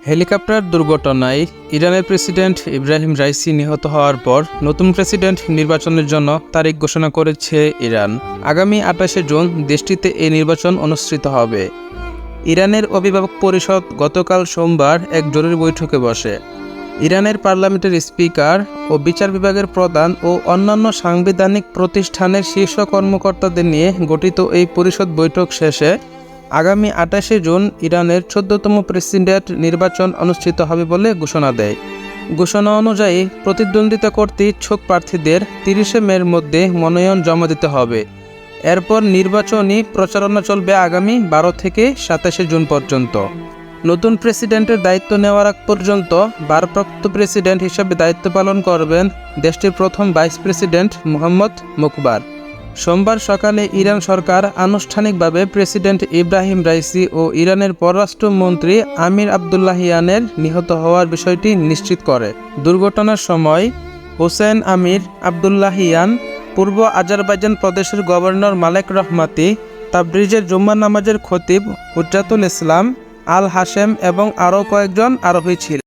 Helicopter দুর্ঘটনায় ইরানের president Ebrahim Raisi নিহত হওয়ার পর নতুন প্রেসিডেন্ট নির্বাচনের জন্য তারিখ ঘোষণা করেছে ইরান। আগামী 28শে জুন দেশটিতে এই নির্বাচন অনুষ্ঠিত হবে। ইরানের অভিভাবক পরিষদ গতকাল সোমবার এক জরুরি বৈঠকে বসে। ইরানের পার্লামেন্টের স্পিকার ও বিচার বিভাগের প্রধান ও অন্যান্য সাংবিধানিক প্রতিষ্ঠানের শীর্ষ কর্মকর্তাদের নিয়ে গঠিত এই পরিষদ বৈঠক শেষে আগামী 28শে জুন ইরানের 14তম প্রেসিডেন্ট নির্বাচন অনুষ্ঠিত হবে বলে ঘোষণা দেয়। ঘোষণা অনুযায়ী প্রতিদ্বন্দ্বিতা করতে ইচ্ছুক প্রার্থীদের 30শে মের মধ্যে মনোনয়ন জমা দিতে হবে। এরপর নির্বাচনী প্রচারণা চলবে আগামী 12 থেকে 27শে জুন পর্যন্ত। নতুন প্রেসিডেন্টের দায়িত্ব নেওয়ার আগ পর্যন্ত ভারপ্রাপ্ত প্রেসিডেন্ট হিসেবে দায়িত্ব পালন করবেন দেশটির প্রথম ভাইস প্রেসিডেন্ট মোহাম্মদ মুকবার। সোমবার সকালে ইরান সরকার আনুষ্ঠানিকভাবে প্রেসিডেন্ট ইব্রাহিম রাইসি ও ইরানের পররাষ্ট্রমন্ত্রী আমির আবদুল্লাহিয়ানের নিহত হওয়ার বিষয়টি নিশ্চিত করে। দুর্ঘটনার সময় হোসেন আমির আবদুল্লাহিয়ান, পূর্ব আজারবাইজান প্রদেশের গভর্নর মালেক রহমাতি, তাবরিজের জুম্মা নামাজের খতিব হুজ্জাতুল ইসলাম আল হাশেম এবং আরও কয়েকজন আরোহী ছিলেন।